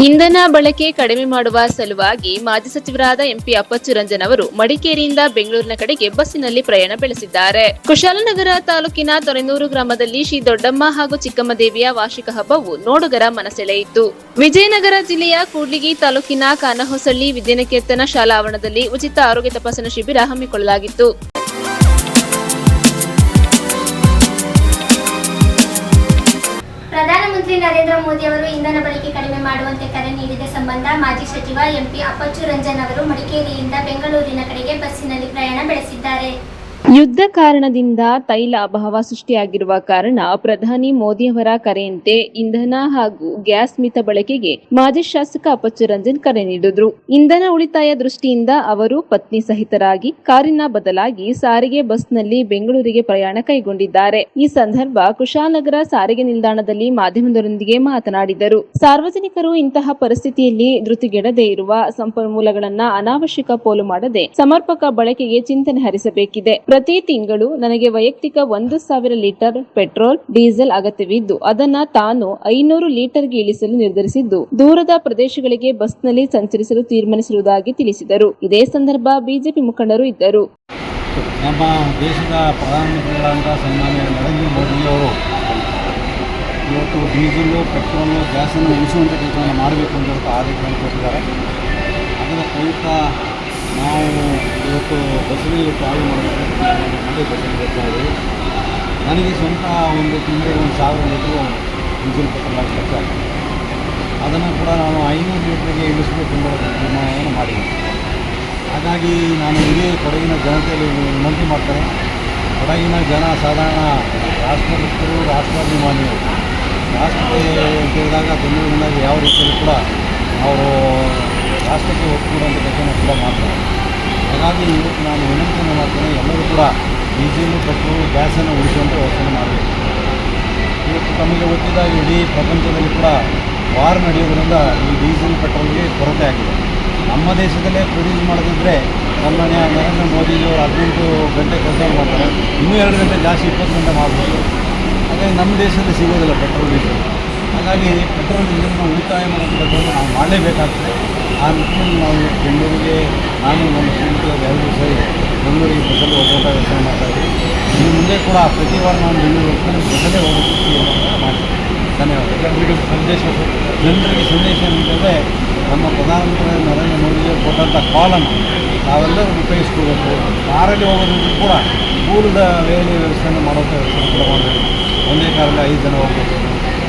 ಇಂಧನ ಬಳಕೆ ಕಡಿಮೆ ಮಾಡುವ ಸಲುವಾಗಿ ಮಾಜಿ ಸಚಿವರಾದ ಎಂಪಿ ಅಪ್ಪಚ್ಚು ರಂಜನ್ ಅವರು ಮಡಿಕೇರಿಯಿಂದ ಬೆಂಗಳೂರಿನ ಕಡೆಗೆ ಬಸ್ಸಿನಲ್ಲಿ ಪ್ರಯಾಣ ಬೆಳೆಸಿದ್ದಾರೆ. ಕುಶಾಲನಗರ ತಾಲೂಕಿನ ತೊರೆನೂರು ಗ್ರಾಮದಲ್ಲಿ ಶ್ರೀ ದೊಡ್ಡಮ್ಮ ಹಾಗೂ ಚಿಕ್ಕಮ್ಮ ದೇವಿಯ ವಾರ್ಷಿಕ ಹಬ್ಬವು ನೋಡುಗರ ಮನಸೆಳೆಯಿತು. ವಿಜಯನಗರ ಜಿಲ್ಲೆಯ ಕೂಡ್ಲಿಗಿ ತಾಲೂಕಿನ ಕಾನಹೊಸಳ್ಳಿ ವಿದ್ಯಾನಿಕೇತನ ಶಾಲಾ ಆವರಣದಲ್ಲಿ ಉಚಿತ ಆರೋಗ್ಯ ತಪಾಸಣಾ ಶಿಬಿರ ಹಮ್ಮಿಕೊಳ್ಳಲಾಗಿತ್ತು. ಪ್ರಧಾನಮಂತ್ರಿ ನರೇಂದ್ರ ಮೋದಿ ಅವರು ಇಂಧನ ಬಳಕೆ ಕಡಿಮೆ ಮಾಡುವಂತೆ ಕರೆ ನೀಡಿದ ಸಂಬಂಧ ಮಾಜಿ ಸಚಿವ ಎಂಪಿ ಅಪ್ಪಚ್ಚು ರಂಜನ್ ಅವರು ಮಡಿಕೇರಿಯಿಂದ ಬೆಂಗಳೂರಿನ ಕಡೆಗೆ ಬಸ್ಸಿನಲ್ಲಿ ಪ್ರಯಾಣ ಬೆಳೆಸಿದ್ದಾರೆ. ಯುದ್ಧ ಕಾರಣದಿಂದ ತೈಲ ಅಭಾವ ಸೃಷ್ಟಿಯಾಗಿರುವ ಕಾರಣ ಪ್ರಧಾನಿ ಮೋದಿಯವರ ಕರೆಯಂತೆ ಇಂಧನ ಹಾಗೂ ಗ್ಯಾಸ್ ಮಿತ ಬಳಕೆಗೆ ಮಾಜಿ ಶಾಸಕ ಅಪ್ಪಚ್ಚು ರಂಜನ್ ಕರೆ ನೀಡಿದ್ರು. ಇಂಧನ ಉಳಿತಾಯ ದೃಷ್ಟಿಯಿಂದ ಅವರು ಪತ್ನಿ ಸಹಿತರಾಗಿ ಕಾರಿನ ಬದಲಾಗಿ ಸಾರಿಗೆ ಬಸ್ನಲ್ಲಿ ಬೆಂಗಳೂರಿಗೆ ಪ್ರಯಾಣ ಕೈಗೊಂಡಿದ್ದಾರೆ. ಈ ಸಂದರ್ಭ ಕುಶಾಲನಗರ ಸಾರಿಗೆ ನಿಲ್ದಾಣದಲ್ಲಿ ಮಾಧ್ಯಮದವರೊಂದಿಗೆ ಮಾತನಾಡಿದರು. ಸಾರ್ವಜನಿಕರು ಇಂತಹ ಪರಿಸ್ಥಿತಿಯಲ್ಲಿ ಧೃತಿಗೆಡದೇ ಇರುವ ಸಂಪನ್ಮೂಲಗಳನ್ನ ಅನಾವಶ್ಯಕ ಪೋಲು ಮಾಡದೆ ಸಮರ್ಪಕ ಬಳಕೆಗೆ ಚಿಂತನೆ ಹರಿಸಬೇಕಿದೆ. ಪ್ರತಿ ತಿಂಗಳು ನನಗೆ ವೈಯಕ್ತಿಕ 1,000 ಲೀಟರ್ ಪೆಟ್ರೋಲ್, ಡೀಸೆಲ್ ಅಗತ್ಯವಿದ್ದು ಅದನ್ನ ತಾನು 500 ಲೀಟರ್ಗೆ ಇಳಿಸಲು ನಿರ್ಧರಿಸಿದ್ದು ದೂರದ ಪ್ರದೇಶಗಳಿಗೆ ಬಸ್ನಲ್ಲಿ ಸಂಚರಿಸಲು ತೀರ್ಮಾನಿಸಿರುವುದಾಗಿ ತಿಳಿಸಿದರು. ಇದೇ ಸಂದರ್ಭ ಬಿಜೆಪಿ ಮುಖಂಡರು ಇದ್ದರು. ನಮ್ಮ ದೇಶದ ಪ್ರಧಾನಮಂತ್ರಿಗಳಾದ ಸನ್ಮಾನ್ಯ ನರೇಂದ್ರ ಮೋದಿಯವರು ಇವತ್ತು ಡೀಸೆಲು, ಪೆಟ್ರೋಲು, ಗ್ಯಾಸನ್ನು ಉಳಿಸುವಂಥ ಕೆಲಸವನ್ನು ಮಾಡಬೇಕು ಅಂತ ಆದೇಶವನ್ನು ಕೊಟ್ಟಿದ್ದಾರೆ. ಅದರ ಪ್ರಯುಕ್ತ ನಾವು ಇವತ್ತು ಬಸ್ಸಲ್ಲಿ ಟ್ರಾವೆಲ್ ಮಾಡಿ ಬಸ್ಸಲ್ಲಿ ಬರ್ತಾ ಇದ್ದೀವಿ. ನನಗೆ ಸ್ವಂತ ಒಂದು ತಿಂಗಳಿಗೆ 1,000 ಲೀಟರು ಡೀಸೆಲ್ ಪೆಟ್ರೋಲ್ ಆಗಿ ಖರ್ಚು ಆಗ್ತದೆ. ಅದನ್ನು ಕೂಡ ನಾನು 500 ಲೀಟ್ರಿಗೆ ಇಳಿಸಬೇಕು ಎಂಬ ತೀರ್ಮಾನವನ್ನು ಮಾಡಿದ್ದೀನಿ. ಹಾಗಾಗಿ ನಾನು ಇಡೀ ಕೊಡಗಿನ ಜನತೆಯಲ್ಲಿ ವಿನಂತಿ ಮಾಡ್ತೇನೆ. ಕೊಡಗಿನ ಜನ ಸಾಧಾರಣ ರಾಷ್ಟ್ರಭಕ್ತರು, ರಾಷ್ಟ್ರಾಭಿಮಾನಿಗಳು. ರಾಷ್ಟ್ರಕ್ಕೆ ಅಂತ ಹೇಳಿದಾಗ ಬೆಂಗಳೂರಿನಾಗ ಯಾವ ರೀತಿಯಲ್ಲಿ ಕೂಡ ಅವರು ರಾಷ್ಟ್ರಕ್ಕೆ ಒತ್ತು ಕೊಡುವಂಥ ಕೆಲಸನ ಕೂಡ ಮಾಡ್ತಾರೆ. ಹಾಗಾಗಿ ಇವತ್ತು ನಾನು ವಿನಂತಿಯನ್ನು ಮಾಡ್ತೇನೆ, ಎಲ್ಲರೂ ಕೂಡ ಡೀಸೆಲು, ಪೆಟ್ರೋಲ್, ಗ್ಯಾಸನ್ನು ಉಳಿಸುವಂಥ ವ್ಯವಸ್ಥೆ ಮಾಡಬೇಕು. ಇವತ್ತು ತಮಗೆ ಗೊತ್ತಿದ್ದಾಗ ಇಡೀ ಪ್ರಪಂಚದಲ್ಲಿ ಕೂಡ ವಾರ್ ನಡೆಯೋದ್ರಿಂದ ಈ ಡೀಸೆಲ್, ಪೆಟ್ರೋಲ್ಗೆ ಕೊರತೆ ಆಗಿದೆ. ನಮ್ಮ ದೇಶದಲ್ಲೇ ಪ್ರೊಡ್ಯೂಸ್ ಮಾಡೋದಿದ್ದರೆ ಸನ್ಮಾನ್ಯ ನರೇಂದ್ರ ಮೋದಿಜಿಯವರು 18 ಗಂಟೆ ಕೆಲಸ ಮಾಡ್ತಾರೆ, ಇನ್ನೂ 2 ಗಂಟೆ ಜಾಸ್ತಿ 20 ಗಂಟೆ ಮಾಡ್ಬೋದು. ಹಾಗಾಗಿ ನಮ್ಮ ದೇಶದಲ್ಲಿ ಸಿಗೋದಿಲ್ಲ ಪೆಟ್ರೋಲ್, ಡೀಸೆಲ್. ಹಾಗಾಗಿ ಪೆಟ್ರೋಲ್, ಡೀಸೆಲ್ನ ಉಳಿತಾಯ ಮಾಡೋದನ್ನು ನಾವು ಮಾಡಲೇಬೇಕಾಗ್ತದೆ. ಆ ನಿಟ್ಟಿನಲ್ಲಿ ನಾವು ಬೆಂಗಳೂರಿಗೆ ನಾನು ನಮ್ಮ ಸ್ನೇಹಿತರು ಎಲ್ಲರೂ ಸೇರಿ ಬೆಂಗಳೂರಿಗೆ ಬಸ್ಸಲ್ಲಿ ಹೋಗುವಂಥ ವ್ಯವಸ್ಥೆ ಮಾಡ್ತಾಯಿದ್ದೀವಿ. ಇನ್ನು ಮುಂದೆ ಕೂಡ ಪ್ರತಿ ವಾರ ನಾನು ಬೆಂಗಳೂರು ಬಸ್ಸಲ್ಲೇ ಹೋಗೋದಕ್ಕೆ ಮಾಡ್ತೀನಿ. ಧನ್ಯವಾದ. ಜನರಿಗೆ ಸಂದೇಶ ಅಂತಂದರೆ ನಮ್ಮ ಪ್ರಧಾನಮಂತ್ರಿ ನರೇಂದ್ರ ಮೋದಿಯವರು ಕೊಟ್ಟಂಥ ಕಾಲನ್ನು ನಾವೆಲ್ಲರೂ ಉಪಯೋಗಿಸ್ಕೋಬೇಕು. ಕಾರಲ್ಲಿ ಹೋಗೋದ್ರಿಂದ ಕೂಡ ದೂರದ ವೇಳೆ ವ್ಯವಸ್ಥೆಯನ್ನು ಮಾಡುವಂಥ ವ್ಯವಸ್ಥೆ ಕೂಡ ಮಾಡಬೇಕು. ಒಂದೇ ಕಾರಲ್ಲಿ 5 ಜನ ಹೋಗಬೇಕು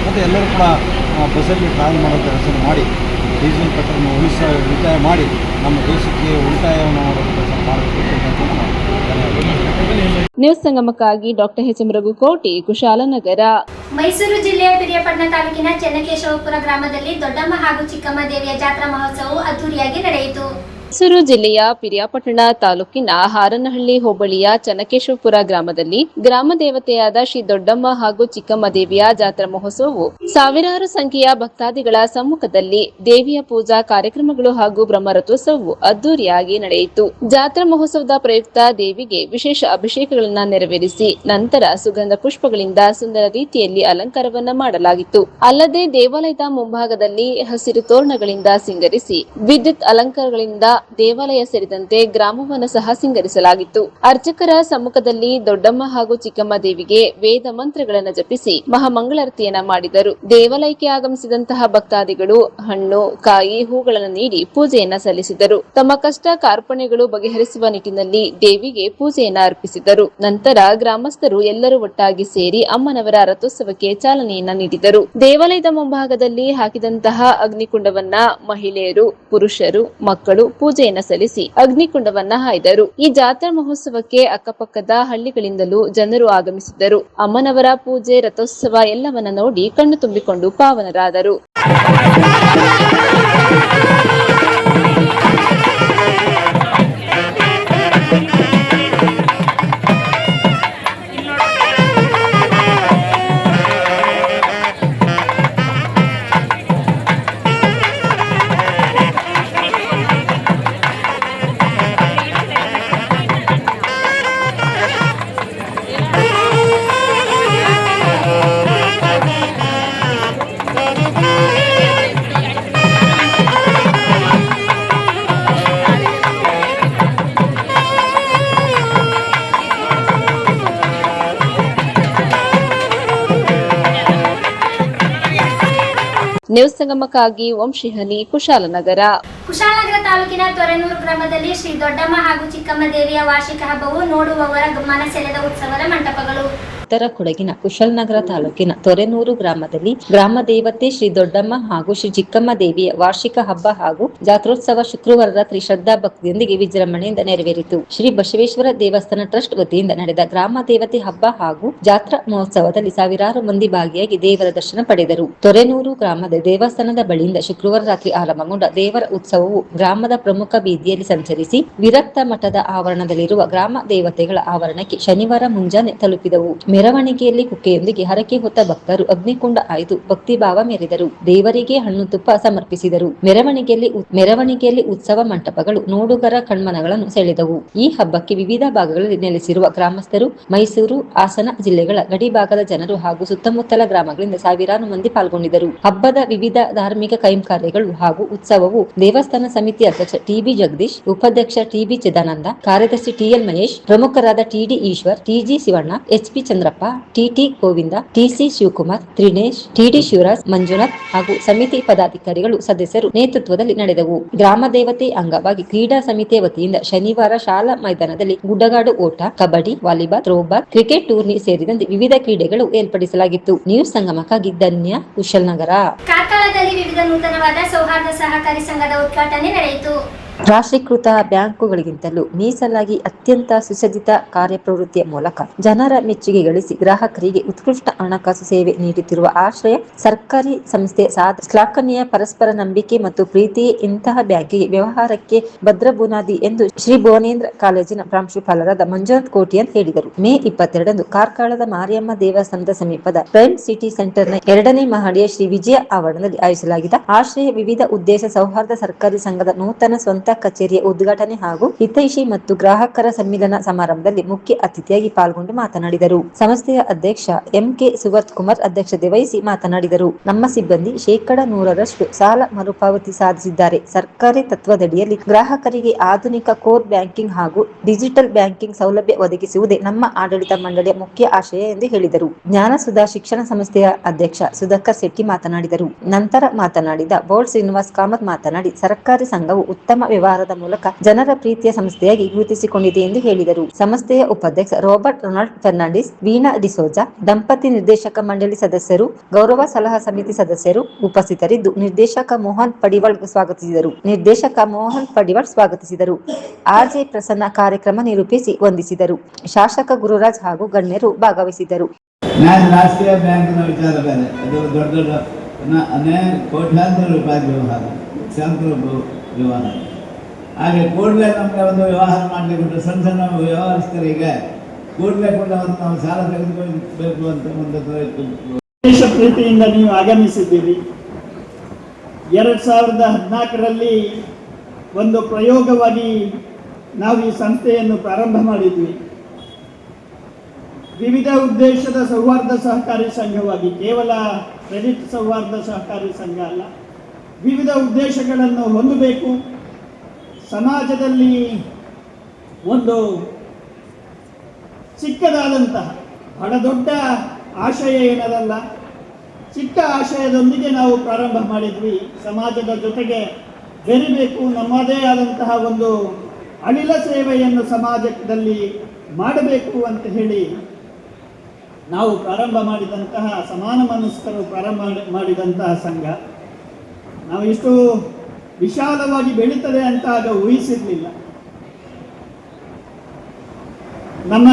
ಮತ್ತು ಎಲ್ಲರೂ ಕೂಡ ಬಸ್ಸಲ್ಲಿ ಟ್ರಾವೆಲ್ ಮಾಡುವಂಥ ವ್ಯವಸ್ಥೆ ಮಾಡಿ ಡೀಸೆಲ್, ಪೆಟ್ರೋಲ್ನ ಉಳಿತಾಯ ಮಾಡಿ ನಮ್ಮ ದೇಶಕ್ಕೆ ಉಳಿತಾಯವನ್ನು ಮಾಡುವಂಥ ಕೆಲಸ ಮಾಡಬೇಕು ಅಂತ. ನ್ಯೂಸ್ ಸಂಗಮಕ್ಕಾಗಿ doctor H M Raghukoti, Kushalnagar. Mysuru ಜಿಲ್ಲೆಯ ಪಿರಿಯಾಪಟ್ಟಣ ತಾಲೂಕಿನ ಚೆನ್ನಕೇಶವಪುರ ಗ್ರಾಮದಲ್ಲಿ ದೊಡ್ಡಮ್ಮ ಹಾಗೂ ಚಿಕ್ಕಮ್ಮ ದೇವಿಯ ಜಾತ್ರಾ ಮಹೋತ್ಸವವು ಅದ್ದೂರಿಯಾಗಿ ನಡೆಯಿತು. ಮೈಸೂರು ಜಿಲ್ಲೆಯ ಪಿರಿಯಾಪಟ್ಟಣ ತಾಲೂಕಿನ ಹಾರನಹಳ್ಳಿ ಹೋಬಳಿಯ ಚನ್ನಕೇಶವಪುರ ಗ್ರಾಮದಲ್ಲಿ ಗ್ರಾಮ ದೇವತೆಯಾದ ಶ್ರೀ ದೊಡ್ಡಮ್ಮ ಹಾಗೂ ಚಿಕ್ಕಮ್ಮ ದೇವಿಯ ಜಾತ್ರಾ ಮಹೋತ್ಸವವು ಸಾವಿರಾರು ಸಂಖ್ಯೆಯ ಭಕ್ತಾದಿಗಳ ಸಮ್ಮುಖದಲ್ಲಿ ದೇವಿಯ ಪೂಜಾ ಕಾರ್ಯಕ್ರಮಗಳು ಹಾಗೂ ಬ್ರಹ್ಮರಥೋತ್ಸವವು ಅದ್ದೂರಿಯಾಗಿ ನಡೆಯಿತು. ಜಾತ್ರಾ ಮಹೋತ್ಸವದ ಪ್ರಯುಕ್ತ ದೇವಿಗೆ ವಿಶೇಷ ಅಭಿಷೇಕಗಳನ್ನು ನೆರವೇರಿಸಿ ನಂತರ ಸುಗಂಧ ಪುಷ್ಪಗಳಿಂದ ಸುಂದರ ರೀತಿಯಲ್ಲಿ ಅಲಂಕಾರವನ್ನ ಮಾಡಲಾಗಿತ್ತು. ಅಲ್ಲದೆ ದೇವಾಲಯದ ಮುಂಭಾಗದಲ್ಲಿ ಹಸಿರು ತೋರಣಗಳಿಂದ ಸಿಂಗರಿಸಿ ವಿದ್ಯುತ್ ಅಲಂಕಾರಗಳಿಂದ ದೇವಾಲಯ ಸೇರಿದಂತೆ ಗ್ರಾಮವನ್ನು ಸಹ ಸಿಂಗರಿಸಲಾಗಿತ್ತು. ಅರ್ಚಕರ ಸಮ್ಮುಖದಲ್ಲಿ ದೊಡ್ಡಮ್ಮ ಹಾಗೂ ಚಿಕ್ಕಮ್ಮ ದೇವಿಗೆ ವೇದ ಮಂತ್ರಗಳನ್ನು ಜಪಿಸಿ ಮಹಾಮಂಗಳಾರತಿಯನ್ನ ಮಾಡಿದರು. ದೇವಾಲಯಕ್ಕೆ ಆಗಮಿಸಿದಂತಹ ಭಕ್ತಾದಿಗಳು ಹಣ್ಣು, ಕಾಯಿ, ಹೂಗಳನ್ನು ನೀಡಿ ಪೂಜೆಯನ್ನ ಸಲ್ಲಿಸಿದರು. ತಮ್ಮ ಕಷ್ಟ ಕಾರ್ಪಣ್ಯಗಳು ಬಗೆಹರಿಸುವ ನಿಟ್ಟಿನಲ್ಲಿ ದೇವಿಗೆ ಪೂಜೆಯನ್ನ ಅರ್ಪಿಸಿದರು. ನಂತರ ಗ್ರಾಮಸ್ಥರು ಎಲ್ಲರೂ ಒಟ್ಟಾಗಿ ಸೇರಿ ಅಮ್ಮನವರ ರಥೋತ್ಸವಕ್ಕೆ ಚಾಲನೆಯನ್ನ ನೀಡಿದರು. ದೇವಾಲಯದ ಮುಂಭಾಗದಲ್ಲಿ ಹಾಕಿದಂತಹ ಅಗ್ನಿಕುಂಡವನ್ನ ಮಹಿಳೆಯರು, ಪುರುಷರು, ಮಕ್ಕಳು ಪೂಜೆಯನ್ನ ಸಲ್ಲಿಸಿ ಅಗ್ನಿಕುಂಡವನ್ನ ಹಾಯ್ದರು. ಈ ಜಾತ್ರಾ ಮಹೋತ್ಸವಕ್ಕೆ ಅಕ್ಕಪಕ್ಕದ ಹಳ್ಳಿಗಳಿಂದಲೂ ಜನರು ಆಗಮಿಸಿದ್ದರು. ಅಮ್ಮನವರ ಪೂಜೆ, ರಥೋತ್ಸವ ಎಲ್ಲವನ್ನ ನೋಡಿ ಕಣ್ಣು ತುಂಬಿಕೊಂಡು ಪಾವನರಾದರು. ನ್ಯೂಸ್ ಸಂಗಮಕ್ಕಾಗಿ ಓಂ ಶ್ರೀಹನಿ, ಕುಶಾಲನಗರ. ಕುಶಾಲನಗರ ತಾಲೂಕಿನ ತೊರೆನೂರು ಗ್ರಾಮದಲ್ಲಿ ಶ್ರೀ ದೊಡ್ಡಮ್ಮ ಹಾಗೂ ಚಿಕ್ಕಮ್ಮ ದೇವಿಯ ವಾರ್ಷಿಕ ಹಬ್ಬವು ನೋಡುವವರ ಗಮನ ಸೆಳೆದ ಉತ್ಸವದ ಮಂಟಪಗಳು. ಉತ್ತರ ಕೊಡಗಿನ ಕುಶಾಲನಗರ ತಾಲೂಕಿನ ತೊರೆನೂರು ಗ್ರಾಮದಲ್ಲಿ ಗ್ರಾಮ ದೇವತೆ ಶ್ರೀ ದೊಡ್ಡಮ್ಮ ಹಾಗೂ ಶ್ರೀ ಚಿಕ್ಕಮ್ಮ ದೇವಿಯ ವಾರ್ಷಿಕ ಹಬ್ಬ ಹಾಗೂ ಜಾತ್ರೋತ್ಸವ ಶುಕ್ರವಾರ ರಾತ್ರಿ ಶ್ರದ್ಧಾ ಭಕ್ತಿಯೊಂದಿಗೆ ವಿಜೃಂಭಣೆಯಿಂದ ನೆರವೇರಿತು. ಶ್ರೀ ಬಸವೇಶ್ವರ ದೇವಸ್ಥಾನ ಟ್ರಸ್ಟ್ ವತಿಯಿಂದ ನಡೆದ ಗ್ರಾಮ ದೇವತೆ ಹಬ್ಬ ಹಾಗೂ ಜಾತ್ರಾ ಮಹೋತ್ಸವದಲ್ಲಿ ಸಾವಿರಾರು ಮಂದಿ ಭಾಗಿಯಾಗಿ ದೇವರ ದರ್ಶನ ಪಡೆದರು. ತೊರೆನೂರು ಗ್ರಾಮದ ದೇವಸ್ಥಾನದ ಬಳಿಯಿಂದ ಶುಕ್ರವಾರ ರಾತ್ರಿ ಆರಂಭಗೊಂಡ ದೇವರ ಉತ್ಸವವು ಗ್ರಾಮದ ಪ್ರಮುಖ ಬೀದಿಯಲ್ಲಿ ಸಂಚರಿಸಿ ವಿರಕ್ತ ಮಠದ ಆವರಣದಲ್ಲಿರುವ ಗ್ರಾಮ ದೇವತೆಗಳ ಆವರಣಕ್ಕೆ ಶನಿವಾರ ಮುಂಜಾನೆ ತಲುಪಿದವು. ಮೆರವಣಿಗೆಯಲ್ಲಿ ಕುಕ್ಕೆಯೊಂದಿಗೆ ಹರಕೆ ಹೊತ್ತ ಭಕ್ತರು ಅಗ್ನಿಕುಂಡ ಆಯ್ದು ಭಕ್ತಿಭಾವ ಮೆರೆದರು. ದೇವರಿಗೆ ಹಣ್ಣು ತುಪ್ಪ ಸಮರ್ಪಿಸಿದರು. ಮೆರವಣಿಗೆಯಲ್ಲಿ ಉತ್ಸವ ಮಂಟಪಗಳು ನೋಡುಗರ ಕಣ್ಮನಗಳನ್ನು ಸೆಳೆದವು. ಈ ಹಬ್ಬಕ್ಕೆ ವಿವಿಧ ಭಾಗಗಳಲ್ಲಿ ನೆಲೆಸಿರುವ ಗ್ರಾಮಸ್ಥರು, ಮೈಸೂರು, ಹಾಸನ ಜಿಲ್ಲೆಗಳ ಗಡಿ ಭಾಗದ ಜನರು ಹಾಗೂ ಸುತ್ತಮುತ್ತಲ ಗ್ರಾಮಗಳಿಂದ ಸಾವಿರಾರು ಮಂದಿ ಪಾಲ್ಗೊಂಡಿದ್ದರು. ಹಬ್ಬದ ವಿವಿಧ ಧಾರ್ಮಿಕ ಕೈಂಕರ್ಯಗಳು ಹಾಗೂ ಉತ್ಸವವು ದೇವಸ್ಥಾನ ಸಮಿತಿ ಅಧ್ಯಕ್ಷ ಟಿ.ಬಿ. ಜಗದೀಶ್, ಉಪಾಧ್ಯಕ್ಷ ಟಿ.ಬಿ. ಚಿದಾನಂದ, ಕಾರ್ಯದರ್ಶಿ ಟಿ.ಎಲ್. ಮಹೇಶ್, ಪ್ರಮುಖರಾದ T D. Eshwar, T G. Shivanna, H P. Chandrappa, T T. Govinda, T C. Shivakumar, Trinesh, T D. Shivaraj, Manjunath ಹಾಗೂ ಸಮಿತಿ ಪದಾಧಿಕಾರಿಗಳು ಸದಸ್ಯರು ನೇತೃತ್ವದಲ್ಲಿ ನಡೆದವು. ಗ್ರಾಮ ದೇವತೆ ಅಂಗವಾಗಿ ಕ್ರೀಡಾ ಸಮಿತಿಯ ವತಿಯಿಂದ ಶನಿವಾರ ಶಾಲಾ ಮೈದಾನದಲ್ಲಿ ಗುಡ್ಡಗಾಡು ಓಟ, kabaddi, volleyball, throwball, cricket tourney ಸೇರಿದಂತೆ ವಿವಿಧ ಕ್ರೀಡೆಗಳು ಏರ್ಪಡಿಸಲಾಗಿತ್ತು. ನ್ಯೂಸ್ ಸಂಗಮಕ್ಕಾಗಿ ಧನ್ಯ, ಕುಶಾಲನಗರ. ಕಾರ್ಕಳದಲ್ಲಿ ವಿವಿಧ ನೂತನವಾದ ಸೌಹಾರ್ದ ಸಹಕಾರಿ ಸಂಘದ ಉದ್ಘಾಟನೆ ನಡೆಯಿತು. ರಾಷ್ಟ್ರೀಕೃತ ಬ್ಯಾಂಕುಗಳಿಗಿಂತಲೂ ಮೀಸಲಾಗಿ ಅತ್ಯಂತ ಸುಸಜ್ಜಿತ ಕಾರ್ಯಪ್ರವೃತ್ತಿಯ ಮೂಲಕ ಜನರ ಮೆಚ್ಚುಗೆ ಗಳಿಸಿ ಗ್ರಾಹಕರಿಗೆ ಉತ್ಕೃಷ್ಟ ಹಣಕಾಸು ಸೇವೆ ನೀಡುತ್ತಿರುವ ಆಶ್ರಯ ಸರ್ಕಾರಿ ಸಂಸ್ಥೆ ಶ್ಲಾಘನೀಯ. ಪರಸ್ಪರ ನಂಬಿಕೆ ಮತ್ತು ಪ್ರೀತಿಯೇ ಇಂತಹ ಬ್ಯಾಂಕಿಗೆ ವ್ಯವಹಾರಕ್ಕೆ ಭದ್ರ ಬುನಾದಿ ಎಂದು ಶ್ರೀ ಭುವನೇಂದ್ರ ಕಾಲೇಜಿನ ಪ್ರಾಂಶುಪಾಲರಾದ ಮಂಜುನಾಥ್ ಕೋಟಿಯನ್ ಹೇಳಿದರು. ಮೇ 22ರಂದು ಕಾರ್ಕಳದ ಮಾರಿಯಮ್ಮ ದೇವಸ್ಥಾನದ ಸಮೀಪದ ಪ್ರೈಮ್ ಸಿಟಿ ಸೆಂಟರ್ನ 2ನೇ ಮಹಡಿಯ ಶ್ರೀ ವಿಜಯ ಆವರಣದಲ್ಲಿ ಆಯೋಜಿಸಲಾಗಿದ್ದ ಆಶ್ರಯ ವಿವಿಧ ಉದ್ದೇಶ ಸೌಹಾರ್ದ ಸರ್ಕಾರಿ ಸಂಘದ ನೂತನ ಸ್ವಂತ ಕಚೇರಿಯ ಉದ್ಘಾಟನೆ ಹಾಗೂ ಹಿತೈಷಿ ಮತ್ತು ಗ್ರಾಹಕರ ಸಮ್ಮಿಲನ ಸಮಾರಂಭದಲ್ಲಿ ಮುಖ್ಯ ಅತಿಥಿಯಾಗಿ ಪಾಲ್ಗೊಂಡು ಮಾತನಾಡಿದರು. ಸಂಸ್ಥೆಯ ಅಧ್ಯಕ್ಷ ಎಂ.ಕೆ. ಸುವರ್ತ್ ಕುಮಾರ್ ಅಧ್ಯಕ್ಷತೆ ವಹಿಸಿ ಮಾತನಾಡಿದರು. ನಮ್ಮ ಸಿಬ್ಬಂದಿ 100% ಸಾಲ ಮರುಪಾವತಿ ಸಾಧಿಸಿದ್ದಾರೆ. ಸರ್ಕಾರಿ ತತ್ವದಡಿಯಲ್ಲಿ ಗ್ರಾಹಕರಿಗೆ ಆಧುನಿಕ ಕೋರ್ ಬ್ಯಾಂಕಿಂಗ್ ಹಾಗೂ ಡಿಜಿಟಲ್ ಬ್ಯಾಂಕಿಂಗ್ ಸೌಲಭ್ಯ ಒದಗಿಸುವುದೇ ನಮ್ಮ ಆಡಳಿತ ಮಂಡಳಿಯ ಮುಖ್ಯ ಆಶಯ ಎಂದು ಹೇಳಿದರು. ಜ್ಞಾನಸುಧಾ ಶಿಕ್ಷಣ ಸಂಸ್ಥೆಯ ಅಧ್ಯಕ್ಷ ಸುಧಾಕರ್ ಶೆಟ್ಟಿ ಮಾತನಾಡಿದರು. ನಂತರ ಮಾತನಾಡಿದ ಬೋಲ್ಡ್ ಶ್ರೀನಿವಾಸ್ ಕಾಮತ್ ಮಾತನಾಡಿ, ಸರ್ಕಾರಿ ಸಂಘವು ಉತ್ತಮ ವ್ಯವಹಾರದ ಮೂಲಕ ಜನರ ಪ್ರೀತಿಯ ಸಂಸ್ಥೆಯಾಗಿ ಗುರುತಿಸಿಕೊಂಡಿದೆ ಎಂದು ಹೇಳಿದರು. ಸಂಸ್ಥೆಯ ಉಪಾಧ್ಯಕ್ಷ ರಾಬರ್ಟ್ ರೊನಾಲ್ಡ್ ಫೆರ್ನಾಂಡಿಸ್, ವೀಣಾ ಡಿಸೋಜಾ, ದಂಪತಿ ನಿರ್ದೇಶಕ ಮಂಡಳಿ ಸದಸ್ಯರು, ಗೌರವ ಸಲಹಾ ಸಮಿತಿ ಸದಸ್ಯರು ಉಪಸ್ಥಿತರಿದ್ದು ನಿರ್ದೇಶಕ ಮೋಹನ್ ಪಡಿವಾಳ್ ಸ್ವಾಗತಿಸಿದರು. ಆರ್.ಜೆ. ಪ್ರಸನ್ನ ಕಾರ್ಯಕ್ರಮ ನಿರೂಪಿಸಿ ವಂದಿಸಿದರು. ಶಾಸಕ ಗುರುರಾಜ್ ಹಾಗೂ ಗಣ್ಯರು ಭಾಗವಹಿಸಿದ್ದರು. ರಾಷ್ಟ್ರೀಯ ಬ್ಯಾಂಕಿನ ವಿಚಾರ ಬೇರೆ, ಅದು ದೊಡ್ಡ ಅನೇಕ ಕೋಟ್ಯಾಂತರ ರೂಪಾಯಿ ವ್ಯವಹಾರ, ಲಕ್ಷಾಂತರ ವ್ಯವಹಾರ. ಹಾಗೆ ಕೂಡಲೇ ನಮಗೆ ಒಂದು ವ್ಯವಹಾರ ಮಾಡಲಿಕ್ಕೆ ಸಣ್ಣ ಸಣ್ಣ ವ್ಯವಹಾರಸ್ಥರಿಗೆ ಕೂಡಲೇ ಕೂಡ ನಾವು ಸಾಲ ತೆಗೆದುಕೊಳ್ಳಬೇಕು ಅಂತ ಒಂದು ದೇಶ ಪ್ರೀತಿಯಿಂದ ನೀವು ಆಗಮಿಸಿದ್ದೀರಿ. 2014ರಲ್ಲಿ ಒಂದು ಪ್ರಯೋಗವಾಗಿ ನಾವು ಈ ಸಂಸ್ಥೆಯನ್ನು ಪ್ರಾರಂಭ ಮಾಡಿದ್ವಿ. ವಿವಿಧ ಉದ್ದೇಶದ ಸೌಹಾರ್ದ ಸಹಕಾರಿ ಸಂಘವಾಗಿ, ಕೇವಲ ಕ್ರೆಡಿಟ್ ಸೌಹಾರ್ದ ಸಹಕಾರಿ ಸಂಘ ಅಲ್ಲ, ವಿವಿಧ ಉದ್ದೇಶಗಳನ್ನು ಹೊಂದಬೇಕು. ಸಮಾಜದಲ್ಲಿ ಒಂದು ಚಿಕ್ಕದಾದಂತಹ ಬಹಳ ದೊಡ್ಡ ಆಶಯ ಏನದಲ್ಲ, ಚಿಕ್ಕ ಆಶಯದೊಂದಿಗೆ ನಾವು ಪ್ರಾರಂಭ ಮಾಡಿದ್ವಿ. ಸಮಾಜದ ಜೊತೆಗೆ ಬೆರಿಬೇಕು, ನಮ್ಮದೇ ಆದಂತಹ ಒಂದು ಅಳಿಲ ಸೇವೆಯನ್ನು ಸಮಾಜದಲ್ಲಿ ಮಾಡಬೇಕು ಅಂತ ಹೇಳಿ ನಾವು ಪ್ರಾರಂಭ ಮಾಡಿದಂತಹ, ಸಮಾನ ಮನಸ್ಕರು ಪ್ರಾರಂಭ ಮಾಡಿದಂತಹ ಸಂಘ. ನಾವು ಇಷ್ಟು ವಿಶಾಲವಾಗಿ ಬೆಳೀತದೆ ಅಂತ ಆಗ ಊಹಿಸಿರ್ಲಿಲ್ಲ. ನಮ್ಮ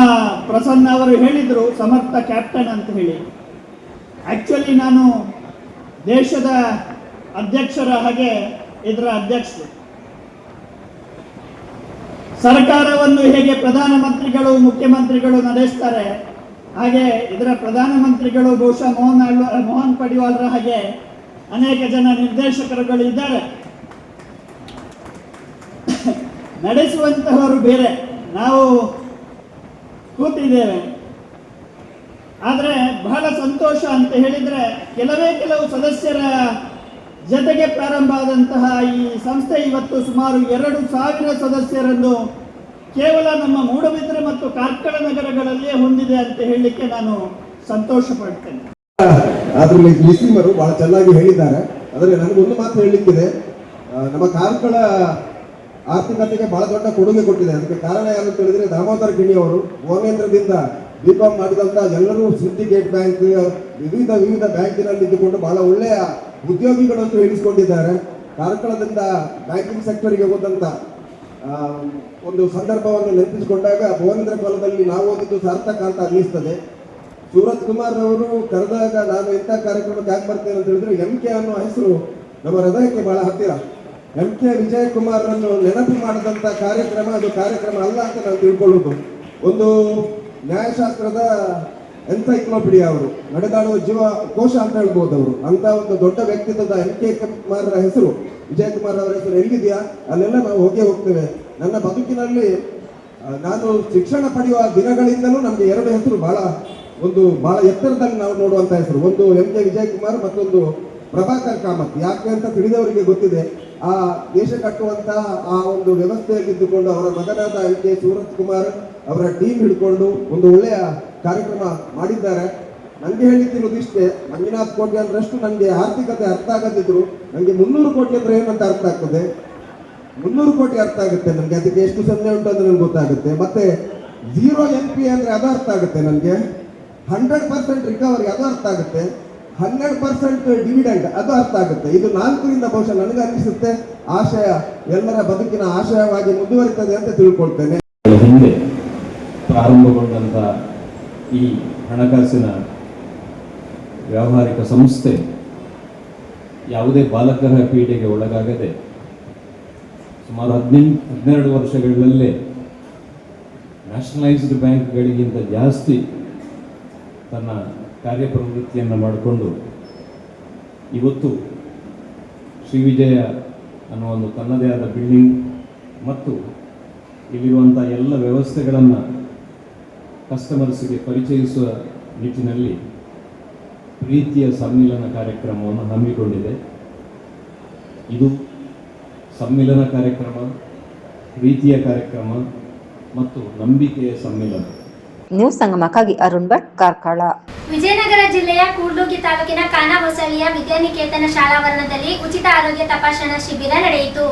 ಪ್ರಸನ್ನ ಅವರು ಹೇಳಿದರು ಸಮರ್ಥ ಕ್ಯಾಪ್ಟನ್ ಅಂತ ಹೇಳಿ. ಆ್ಯಕ್ಚುಲಿ ನಾನು ದೇಶದ ಅಧ್ಯಕ್ಷರ ಹಾಗೆ ಇದರ ಅಧ್ಯಕ್ಷರು. ಸರ್ಕಾರವನ್ನು ಹೇಗೆ ಪ್ರಧಾನಮಂತ್ರಿಗಳು ಮುಖ್ಯಮಂತ್ರಿಗಳು ನಡೆಸ್ತಾರೆ, ಹಾಗೆ ಇದರ ಪ್ರಧಾನಮಂತ್ರಿಗಳು ಬಹುಶಃ ಮೋಹನ್ ಪಡಿವಾಲ್ರ ಹಾಗೆ ಅನೇಕ ಜನ ನಿರ್ದೇಶಕರುಗಳು ಇದ್ದಾರೆ. ನಡೆಸುವಂತಹವರು ಬೇರೆ, ನಾವು ಕೂತಿದ್ದೇವೆ. ಆದರೆ ಬಹಳ ಸಂತೋಷ ಅಂತ ಹೇಳಿದರೆ, ಕೆಲವು ಸದಸ್ಯರ ಜೊತೆಗೆ ಪ್ರಾರಂಭ ಆದಂತಹ ಈ ಸಂಸ್ಥೆ ಇವತ್ತು ಸುಮಾರು 2,000 ಸದಸ್ಯರನ್ನು ಕೇವಲ ನಮ್ಮ ಮೂಡಬಿದ್ರೆ ಮತ್ತು ಕಾರ್ಕಳ ನಗರಗಳಲ್ಲಿಯೇ ಹೊಂದಿದೆ ಅಂತ ಹೇಳಲಿಕ್ಕೆ ನಾನು ಸಂತೋಷ ಪಡ್ತೇನೆ. ಅದರಲ್ಲಿ ಮುಸ್ಲಿಮರು ಬಹಳ ಚೆನ್ನಾಗಿ ಹೇಳಿದ್ದಾರೆ. ಆದರೆ ನನಗೊಂದು ಮಾತು ಹೇಳಲಿಕ್ಕಿದೆ, ನಮ್ಮ ಕಾರ್ಕಳ ಆರ್ಥಿಕತೆಗೆ ಬಹಳ ದೊಡ್ಡ ಕೊಡುಗೆ ಕೊಟ್ಟಿದೆ. ಅದಕ್ಕೆ ಕಾರಣ ಯಾರು ಅಂತ ಹೇಳಿದ್ರೆ ದಾಮೋದರ ಗಿಣಿ ಅವರು ಗೋವೇಂದ್ರದಿಂದ B.Com ಮಾಡಿದಂಥ ಎಲ್ಲರೂ ಸಿಂಡಿಕೇಟ್ ಬ್ಯಾಂಕ್ ವಿವಿಧ ಬ್ಯಾಂಕಿನಲ್ಲಿ ಇದ್ದುಕೊಂಡು ಬಹಳ ಒಳ್ಳೆಯ ಉದ್ಯೋಗಿಗಳಂತೂ ಎನಿಸಿಕೊಂಡಿದ್ದಾರೆ. ಕಾರ್ಕಳದಿಂದ ಬ್ಯಾಂಕಿಂಗ್ ಸೆಕ್ಟರ್ಗೆ ಹೋದಂಥ ಒಂದು ಸಂದರ್ಭವನ್ನು ನೆನಪಿಸಿಕೊಂಡಾಗ ಗೋವೇಂದ್ರ ಕಾಲದಲ್ಲಿ ನಾವು ಓದಿದ್ದು ಸಾರ್ಥಕ ಅಂತ ಅನ್ನಿಸ್ತದೆ. ಸೂರತ್ ಕುಮಾರ್ ಅವರು ಕರೆದಾಗ ನಾನು ಇಂಥ ಕಾರ್ಯಕ್ರಮಕ್ಕೆ ಯಾಕೆ ಬರ್ತೇನೆ ಅಂತ ಹೇಳಿದ್ರೆ MK ಅನ್ನೋ ಹೆಸರು ನಮ್ಮ ಹೃದಯಕ್ಕೆ ಬಹಳ ಹತ್ತಿರ. MK ವಿಜಯ್ ಕುಮಾರ್ ಅನ್ನು ನೆನಪು ಮಾಡಿದಂಥ ಕಾರ್ಯಕ್ರಮ ಅದು ಕಾರ್ಯಕ್ರಮ ಅಲ್ಲ ಅಂತ ನಾನು ತಿಳ್ಕೊಳ್ಳೋದು. ಒಂದು ನ್ಯಾಯಶಾಸ್ತ್ರದ ಎನ್ಸೈಕ್ಲೋಪೀಡಿಯಾ ಅವರು, ನಡೆದಾಡುವ ಜೀವ ಕೋಶ ಅಂತ ಹೇಳ್ಬೋದು ಅವರು. ಅಂತ ಒಂದು ದೊಡ್ಡ ವ್ಯಕ್ತಿತ್ವದ MK ಕುಮಾರ್ ಹೆಸರು, ವಿಜಯ್ ಕುಮಾರ್ ಅವರ ಹೆಸರು ಎಲ್ಲಿದೆಯಾ ಅಲ್ಲೆಲ್ಲ ನಾವು ಹೋಗ್ತೇವೆ. ನನ್ನ ಬದುಕಿನಲ್ಲಿ ನಾನು ಶಿಕ್ಷಣ ಪಡೆಯುವ ದಿನಗಳಿಂದಲೂ ನಮಗೆ ಎರಡು ಹೆಸರು ಬಹಳ ಎತ್ತರದಲ್ಲಿ ನಾವು ನೋಡುವಂಥ ಹೆಸರು. ಒಂದು MK ವಿಜಯ್ ಕುಮಾರ್, ಮತ್ತೊಂದು ಪ್ರಭಾಕರ್ ಕಾಮತ್. ಯಾಕೆ ಅಂತ ತಿಳಿದವರಿಗೆ ಗೊತ್ತಿದೆ. ಆ ದೇಶ ಕಟ್ಟುವಂತಹ ಆ ಒಂದು ವ್ಯವಸ್ಥೆಯಲ್ಲಿದ್ದುಕೊಂಡು ಅವರ ಮಗನಾದ MK ಸೂರತ್ ಕುಮಾರ್ ಅವರ ಟೀಮ್ ಹಿಡ್ಕೊಂಡು ಒಂದು ಒಳ್ಳೆಯ ಕಾರ್ಯಕ್ರಮ ಮಾಡಿದ್ದಾರೆ. ನನಗೆ ಹೇಳಿದ್ದಿರೋದಿಷ್ಟೇ, ಮಂಜುನಾಥ್ ಕೋಟಿ ಅಂದ್ರಷ್ಟು ನನಗೆ ಆರ್ಥಿಕತೆ ಅರ್ಥ ಆಗದಿದ್ರು ನನಗೆ 300 ಕೋಟಿ ಅಂದ್ರೆ ಏನಂತ ಅರ್ಥ ಆಗ್ತದೆ. 300 ಕೋಟಿ ಅರ್ಥ ಆಗುತ್ತೆ ನನಗೆ, ಅದಕ್ಕೆ ಎಷ್ಟು ಸೊನ್ನೆ ಉಂಟು ಅಂದ್ರೆ ನನಗೆ ಗೊತ್ತಾಗುತ್ತೆ. ಮತ್ತೆ 0 NPA ಅಂದ್ರೆ ಅದು ಅರ್ಥ ಆಗುತ್ತೆ ನನಗೆ. 100% ರಿಕವರಿ ಅದು ಅರ್ಥ ಆಗುತ್ತೆ. 100% ಡಿವಿಡೆಂಡ್ ಅದು ಅರ್ಥ ಆಗುತ್ತೆ. ಇದು 4ರಿಂದ ಬಹುಶಃ ನನಗೆ ಅನಿಸುತ್ತೆ ಆಶಯ ಎಲ್ಲರ ಬದುಕಿನ ಆಶಯವಾಗಿ ಮುಂದುವರಿತದೆ ಅಂತ ತಿಳ್ಕೊಳ್ತೇನೆ. ಹಿಂದೆ ಪ್ರಾರಂಭಗೊಂಡಂಥ ಈ ಹಣಕಾಸಿನ ವ್ಯಾವಹಾರಿಕ ಸಂಸ್ಥೆ ಯಾವುದೇ ಬಾಲಕರ ಪೀಡೆಗೆ ಒಳಗಾಗದೆ ಸುಮಾರು 12 ವರ್ಷಗಳಲ್ಲೇ ನ್ಯಾಷನಲೈಸ್ಡ್ ಬ್ಯಾಂಕ್ಗಳಿಗಿಂತ ಜಾಸ್ತಿ ತನ್ನ ಕಾರ್ಯಪ್ರವೃತ್ತಿಯನ್ನು ಮಾಡಿಕೊಂಡು ಇವತ್ತು ಶ್ರೀ ವಿಜಯ ಅನ್ನೋ ಒಂದು ತನ್ನದೇ ಆದ ಬಿಲ್ಡಿಂಗ್ ಮತ್ತು ಇಲ್ಲಿರುವಂಥ ಎಲ್ಲ ವ್ಯವಸ್ಥೆಗಳನ್ನು ಕಸ್ಟಮರ್ಸ್ಗೆ ಪರಿಚಯಿಸುವ ನಿಟ್ಟಿನಲ್ಲಿ ಪ್ರೀತಿಯ ಸಮ್ಮಿಲನ ಕಾರ್ಯಕ್ರಮವನ್ನು ಹಮ್ಮಿಕೊಂಡಿದೆ. ಇದು ಸಮ್ಮಿಲನ ಕಾರ್ಯಕ್ರಮ, ಪ್ರೀತಿಯ ಕಾರ್ಯಕ್ರಮ ಮತ್ತು ನಂಬಿಕೆಯ ಸಮ್ಮಿಲನ. ನ್ಯೂಸ್ ಸಂಗಮಕ್ಕಾಗಿ ಅರುಣ್ ಭಟ್, ಕಾರ್ಕಳ. ವಿಜಯನಗರ ಜಿಲ್ಲೆಯ ಕೂಡ್ಲಿಗಿ ತಾಲೂಕಿನ ಕಾನಹೊಸಳ್ಳಿಯ ವಿದ್ಯಾನಿಕೇತನ ಶಾಲಾವರಣದಲ್ಲಿ ಉಚಿತ ಆರೋಗ್ಯ ತಪಾಸಣಾ ಶಿಬಿರ ನಡೆಯಿತು.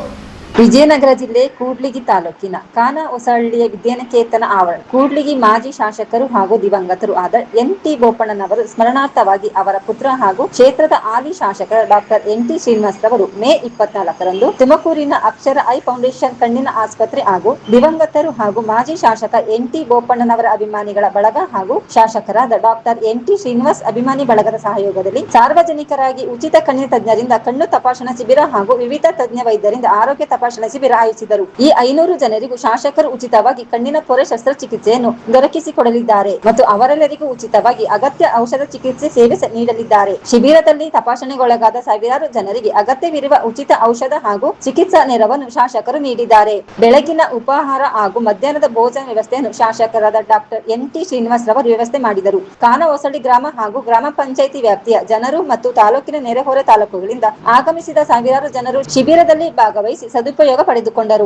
ವಿಜಯನಗರ ಜಿಲ್ಲೆ ಕೂಡ್ಲಿಗಿ ತಾಲೂಕಿನ ಕಾನಹೊಸಳ್ಳಿಯ ವಿದ್ಯಾನಿಕೇತನ ಆವರಣ ಕೂಡ್ಲಿಗಿ ಮಾಜಿ ಶಾಸಕರು ಹಾಗೂ ದಿವಂಗತರು ಆದ NT ಬೋಪಣ್ಣನವರು ಸ್ಮರಣಾರ್ಥವಾಗಿ ಅವರ ಪುತ್ರ ಹಾಗೂ ಕ್ಷೇತ್ರದ ಹಾಲಿ ಶಾಸಕರ ಡಾಕ್ಟರ್ NT ಶ್ರೀನಿವಾಸ್ ರವರು ಮೇ 24ರಂದು ತುಮಕೂರಿನ ಅಕ್ಷರ ಐ ಫೌಂಡೇಶನ್ ಕಣ್ಣಿನ ಆಸ್ಪತ್ರೆ ಹಾಗೂ ದಿವಂಗತರು ಹಾಗೂ ಮಾಜಿ ಶಾಸಕ NT ಬೋಪಣ್ಣನವರ ಅಭಿಮಾನಿಗಳ ಬಳಗ ಹಾಗೂ ಶಾಸಕರಾದ ಡಾಕ್ಟರ್ NT ಶ್ರೀನಿವಾಸ್ ಅಭಿಮಾನಿ ಬಳಗದ ಸಹಯೋಗದಲ್ಲಿ ಸಾರ್ವಜನಿಕರಾಗಿ ಉಚಿತ ಕಣ್ಣಿನ ತಜ್ಞರಿಂದ ಕಣ್ಣು ತಪಾಸಣಾ ಶಿಬಿರ ಹಾಗೂ ವಿವಿಧ ತಜ್ಞ ವೈದ್ಯರಿಂದ ಆರೋಗ್ಯ ತಪಾಸಣಾ ಶಿಬಿರ ಆಯೋಜಿಸಿದರು. ಈ 500 ಜನರಿಗೂ ಶಾಸಕರು ಉಚಿತವಾಗಿ ಕಣ್ಣಿನ ಪೊರೆ ಶಸ್ತ್ರಚಿಕಿತ್ಸೆಯನ್ನು ದೊರಕಿಸಿಕೊಡಲಿದ್ದಾರೆ ಮತ್ತು ಅವರೆಲ್ಲರಿಗೂ ಉಚಿತವಾಗಿ ಅಗತ್ಯ ಔಷಧ ಚಿಕಿತ್ಸೆ ಸೇವೆ ನೀಡಲಿದ್ದಾರೆ. ಶಿಬಿರದಲ್ಲಿ ತಪಾಸಣೆಗೊಳಗಾದ ಸಾವಿರಾರು ಜನರಿಗೆ ಅಗತ್ಯವಿರುವ ಉಚಿತ ಔಷಧ ಹಾಗೂ ಚಿಕಿತ್ಸಾ ನೆರವನ್ನು ಶಾಸಕರು ನೀಡಿದ್ದಾರೆ. ಬೆಳಗಿನ ಉಪಹಾರ ಹಾಗೂ ಮಧ್ಯಾಹ್ನದ ಭೋಜನ ವ್ಯವಸ್ಥೆಯನ್ನು ಶಾಸಕರಾದ ಡಾಕ್ಟರ್ NT ಶ್ರೀನಿವಾಸ್ ರವರು ವ್ಯವಸ್ಥೆ ಮಾಡಿದರು. ಕಾನಹೊಸಳ್ಳಿ ಗ್ರಾಮ ಹಾಗೂ ಗ್ರಾಮ ಪಂಚಾಯಿತಿ ವ್ಯಾಪ್ತಿಯ ಜನರು ಮತ್ತು ತಾಲೂಕಿನ ನೆರೆಹೊರೆ ತಾಲೂಕುಗಳಿಂದ ಆಗಮಿಸಿದ ಸಾವಿರಾರು ಜನರು ಶಿಬಿರದಲ್ಲಿ ಭಾಗವಹಿಸಿ ಸದುಪಯೋಗ ಪಡೆದುಕೊಂಡರು.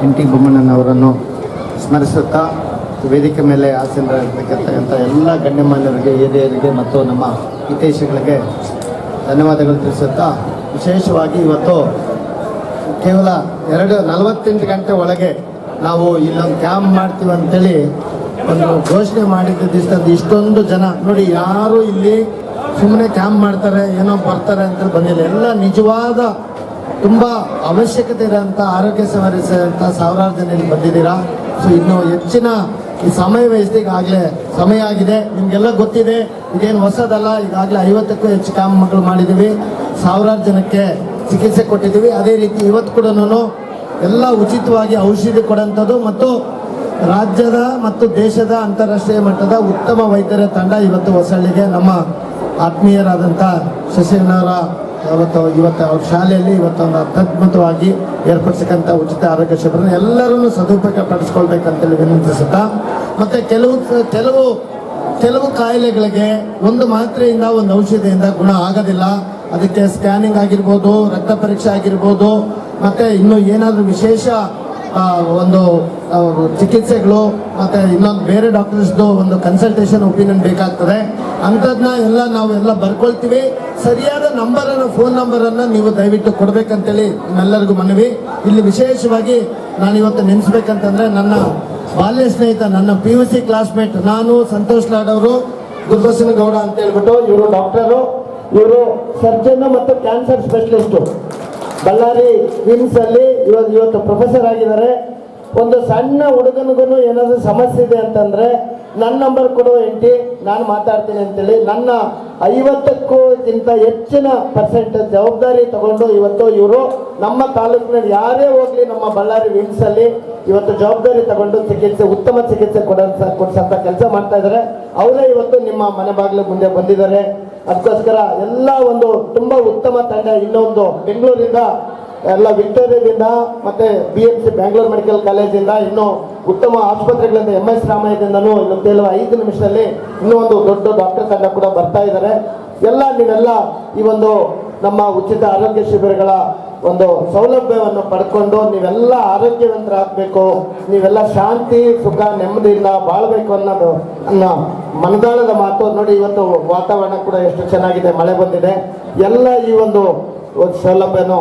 NT ಬೋಪಣ್ಣನವರನ್ನು ಸ್ಮರಿಸುತ್ತಾ ವೇದಿಕೆ ಮೇಲೆ ಆಸೀನರಾಗಿರ್ತಕ್ಕಂಥ ಎಲ್ಲ ಗಣ್ಯಮಾನ್ಯರಿಗೆ, ಹಿರಿಯರಿಗೆ ಮತ್ತು ನಮ್ಮ ಹಿತೈಷಿಗಳಿಗೆ ಧನ್ಯವಾದಗಳು ತಿಳಿಸುತ್ತಾ, ವಿಶೇಷವಾಗಿ ಇವತ್ತು ಕೇವಲ 48 ಗಂಟೆ ಒಳಗೆ ನಾವು ಇಲ್ಲೊಂದು ಕ್ಯಾಂಪ್ ಮಾಡ್ತೀವಿ ಅಂತೇಳಿ ಒಂದು ಘೋಷಣೆ ಮಾಡಿದ್ದ ದಿವಸದಲ್ಲಿ ಇಷ್ಟೊಂದು ಜನ ನೋಡಿ, ಯಾರು ಇಲ್ಲಿ ಸುಮ್ಮನೆ ಕ್ಯಾಂಪ್ ಮಾಡ್ತಾರೆ ಏನೋ ಬರ್ತಾರೆ ಅಂತ ಬಂದಿಲ್ಲ. ಎಲ್ಲ ನಿಜವಾದ ತುಂಬ ಅವಶ್ಯಕತೆ ಇರೋಂಥ ಆರೋಗ್ಯ ಸೇವಿಸುವಂಥ ಸಾವಿರಾರು ಜನ ಇಲ್ಲಿ ಬಂದಿದ್ದೀರಾ. ಸೊ ಇನ್ನು ಹೆಚ್ಚಿನ ಈ ಸಮಯ ವಹಿಸಿದ ಈಗಾಗಲೇ ಸಮಯ ಆಗಿದೆ. ನಿಮಗೆಲ್ಲ ಗೊತ್ತಿದೆ, ಇದೇನು ಹೊಸದಲ್ಲ. ಈಗಾಗಲೇ 50ಕ್ಕೂ ಹೆಚ್ಚು ಕ್ಯಾಂಪ್ಗಳು ಮಾಡಿದ್ದೀವಿ, ಸಾವಿರಾರು ಜನಕ್ಕೆ ಚಿಕಿತ್ಸೆ ಕೊಟ್ಟಿದ್ದೀವಿ. ಅದೇ ರೀತಿ ಇವತ್ತು ಕೂಡ ಎಲ್ಲ ಉಚಿತವಾಗಿ ಔಷಧಿ ಕೊಡೋಂಥದ್ದು ಮತ್ತು ರಾಜ್ಯದ ಮತ್ತು ದೇಶದ ಅಂತಾರಾಷ್ಟ್ರೀಯ ಮಟ್ಟದ ಉತ್ತಮ ವೈದ್ಯರ ತಂಡ ಇವತ್ತು ಹೊಸಳ್ಳಿಗೆ ನಮ್ಮ ಆತ್ಮೀಯರಾದಂಥ ಶಶಿನವರ ಇವತ್ತು ಅವ್ರ ಶಾಲೆಯಲ್ಲಿ ಇವತ್ತೊಂದು ಅತ್ಯದ್ಭುತವಾಗಿ ಏರ್ಪಡಿಸಕ್ಕಂಥ ಉಚಿತ ಆರೋಗ್ಯ ಶಿಬಿರ ಎಲ್ಲರನ್ನು ಸದುಪಯೋಗ ಪಡಿಸ್ಕೊಳ್ಬೇಕಂತೇಳಿ ವಿನಂತಿಸುತ್ತಾ, ಮತ್ತು ಕೆಲವು ಕಾಯಿಲೆಗಳಿಗೆ ಒಂದು ಮಾತ್ರೆಯಿಂದ ಒಂದು ಔಷಧಿಯಿಂದ ಗುಣ ಆಗೋದಿಲ್ಲ. ಅದಕ್ಕೆ ಸ್ಕ್ಯಾನಿಂಗ್ ಆಗಿರ್ಬೋದು, ರಕ್ತ ಪರೀಕ್ಷೆ ಆಗಿರ್ಬೋದು, ಮತ್ತು ಇನ್ನೂ ಏನಾದರೂ ವಿಶೇಷ ಒಂದು ಚಿಕಿತ್ಸೆಗಳು ಮತ್ತು ಇನ್ನೊಂದು ಬೇರೆ ಡಾಕ್ಟರ್ಸ್ದು ಒಂದು ಕನ್ಸಲ್ಟೇಷನ್ ಒಪಿನಿಯನ್ ಬೇಕಾಗ್ತದೆ. ಅಂಥದನ್ನ ನಾವೆಲ್ಲ ಬರ್ಕೊಳ್ತೀವಿ. ಸರಿಯಾದ ಫೋನ್ ನಂಬರನ್ನು ನೀವು ದಯವಿಟ್ಟು ಕೊಡಬೇಕಂತೇಳಿ ನಿಮ್ಮೆಲ್ಲರಿಗೂ ಮನವಿ. ಇಲ್ಲಿ ವಿಶೇಷವಾಗಿ ನಾನು ಇವತ್ತು ನೆನೆಸ್ಬೇಕಂತಂದ್ರೆ ನನ್ನ ಬಾಲ್ಯ ಸ್ನೇಹಿತ, ನನ್ನ PUC ಕ್ಲಾಸ್ಮೇಟ್, ನಾನು ಸಂತೋಷ್ ಲಾಡ್ ಅವರು, ಗುರುಬಸನಗೌಡ ಅಂತ ಹೇಳ್ಬಿಟ್ಟು ಇವರು ಡಾಕ್ಟರು, ಇವರು ಸರ್ಜನ್ ಮತ್ತು ಕ್ಯಾನ್ಸರ್ ಸ್ಪೆಷಲಿಸ್ಟು, ಬಳ್ಳಾರಿ ವಿಮ್ಸ್ ಅಲ್ಲಿ ಇವತ್ತು ಪ್ರೊಫೆಸರ್ ಆಗಿದ್ದಾರೆ. ಒಂದು ಸಣ್ಣ ಹುಡುಗನಿಗೂ ಏನಾದರೂ ಸಮಸ್ಯೆ ಇದೆ ಅಂತಂದ್ರೆ ನನ್ನ ನಂಬರ್ ಕೊಡುವ ಎಂಟಿ, ನಾನು ಮಾತಾಡ್ತೀನಿ ಅಂತೇಳಿ ನನ್ನ 50ಕ್ಕಿಂತ ಹೆಚ್ಚಿನ % ಜವಾಬ್ದಾರಿ ತಗೊಂಡು ಇವತ್ತು ಇವರು ನಮ್ಮ ತಾಲೂಕಿನಲ್ಲಿ ಯಾರೇ ಹೋಗ್ಲಿ ನಮ್ಮ ಬಳ್ಳಾರಿ ವಿಮ್ಸ್ ಅಲ್ಲಿ ಇವತ್ತು ಜವಾಬ್ದಾರಿ ತಗೊಂಡು ಉತ್ತಮ ಚಿಕಿತ್ಸೆ ಕೊಡಿಸಂತ ಕೆಲಸ ಮಾಡ್ತಾ ಇದ್ದಾರೆ. ಅವರೇ ಇವತ್ತು ನಿಮ್ಮ ಮನೆ ಬಾಗಿಲು ಮುಂದೆ ಬಂದಿದ್ದಾರೆ. ಅದಕ್ಕೋಸ್ಕರ ಎಲ್ಲ ಒಂದು ತುಂಬಾ ಉತ್ತಮ ತಂಡ. ಇನ್ನೊಂದು ಬೆಂಗಳೂರಿಂದ ಎಲ್ಲ ವಿಕ್ಟೋರಿಯಾದಿಂದ ಮತ್ತೆ BMC ಬ್ಯಾಂಗ್ಳೂರ್ ಮೆಡಿಕಲ್ ಕಾಲೇಜಿಂದ ಇನ್ನೂ ಉತ್ತಮ ಆಸ್ಪತ್ರೆಗಳಿಂದ MS ರಾಮಯ್ಯದಿಂದನೂ ಇನ್ನೊಂದು 5 ನಿಮಿಷದಲ್ಲಿ ಇನ್ನೂ ಒಂದು ದೊಡ್ಡ ಡಾಕ್ಟರ್ ತಂಡ ಕೂಡ ಬರ್ತಾ ಇದ್ದಾರೆ. ನೀವೆಲ್ಲ ಈ ಒಂದು ನಮ್ಮ ಉಚಿತ ಆರೋಗ್ಯ ಶಿಬಿರಗಳ ಒಂದು ಸೌಲಭ್ಯವನ್ನು ಪಡ್ಕೊಂಡು ನೀವೆಲ್ಲ ಆರೋಗ್ಯವಂತರಾಗಬೇಕು, ನೀವೆಲ್ಲ ಶಾಂತಿ ಸುಖ ನೆಮ್ಮದಿಯಿಂದ ಬಾಳ್ಬೇಕು ಅನ್ನೋದು ನನ್ನ ಮನದಾಳದ ಮಾತು. ನೋಡಿ, ಇವತ್ತು ವಾತಾವರಣ ಕೂಡ ಎಷ್ಟು ಚೆನ್ನಾಗಿದೆ, ಮಳೆ ಬಂದಿದೆ. ಎಲ್ಲ ಈ ಒಂದು ಸೌಲಭ್ಯನೂ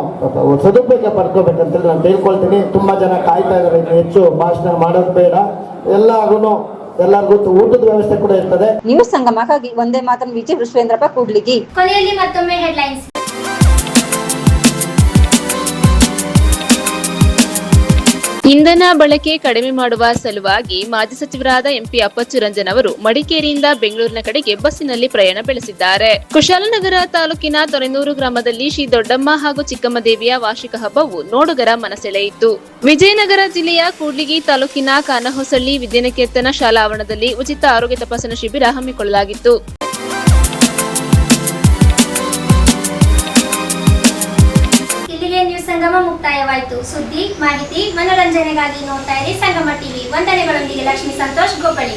ಸದುಪಯೋಗ ಪಡ್ಕೋಬೇಕಂತೇಳಿ ನಾನು ಕೇಳ್ಕೊಳ್ತೀನಿ. ತುಂಬಾ ಜನ ಕಾಯ್ತಾ ಇದ್ದಾರೆ, ಹೆಚ್ಚು ಭಾಷಣ ಮಾಡೋದು ಬೇಡ. ಎಲ್ಲರಿಗೂ ಊಟದ ವ್ಯವಸ್ಥೆ ಕೂಡ ಇರ್ತದೆ. ನ್ಯೂಸ್ ಸಂಗಮಕ್ಕಾಗಿ ಒಂದೇ ಮಾತನ್ನು ವಿಜಯ ವಿಶ್ವೇಂದ್ರಪ್ಪ ಕೂಡ್ಲಿಗಿ. ಕೊನೆಯಲ್ಲಿ ಮತ್ತೊಮ್ಮೆ ಹೆಡ್ಲೈನ್ಸ್. ಇಂಧನ ಬಳಕೆ ಕಡಿಮೆ ಮಾಡುವ ಸಲುವಾಗಿ ಮಾಜಿ ಸಚಿವರಾದ MP ಅಪ್ಪಚ್ಚು ರಂಜನ್ ಅವರು ಮಡಿಕೇರಿಯಿಂದ ಬೆಂಗಳೂರಿನ ಕಡೆಗೆ ಬಸ್ಸಿನಲ್ಲಿ ಪ್ರಯಾಣ ಬೆಳೆಸಿದ್ದಾರೆ. ಕುಶಾಲನಗರ ತಾಲೂಕಿನ ತೊರೆನೂರು ಗ್ರಾಮದಲ್ಲಿ ಶ್ರೀ ದೊಡ್ಡಮ್ಮ ಹಾಗೂ ಚಿಕ್ಕಮ್ಮ ದೇವಿಯ ವಾರ್ಷಿಕ ಹಬ್ಬವು ನೋಡುಗರ ಮನಸೆಳೆಯಿತು. ವಿಜಯನಗರ ಜಿಲ್ಲೆಯ ಕೂಡ್ಲಿಗಿ ತಾಲೂಕಿನ ಕಾನಹೊಸಳ್ಳಿ ವಿದ್ಯಾನಿಕೇತನ ಶಾಲಾ ಆವರಣದಲ್ಲಿ ಉಚಿತ ಆರೋಗ್ಯ ತಪಾಸಣಾ ಶಿಬಿರ ಹಮ್ಮಿಕೊಳ್ಳಲಾಗಿತ್ತು. ನ್ಯೂಸ್ ಸಂಗಮ ಮುಕ್ತಾಯವಾಯಿತು. ಸುದ್ದಿ, ಮಾಹಿತಿ, ಮನೋರಂಜನೆಗಾಗಿ ನೋಡ್ತಾ ಇರಿ ಸಂಗಮ TV. ವಂದನೆಗಳೊಂದಿಗೆ ಲಕ್ಷ್ಮೀ ಸಂತೋಷ್ ಗೋಪಳಿ.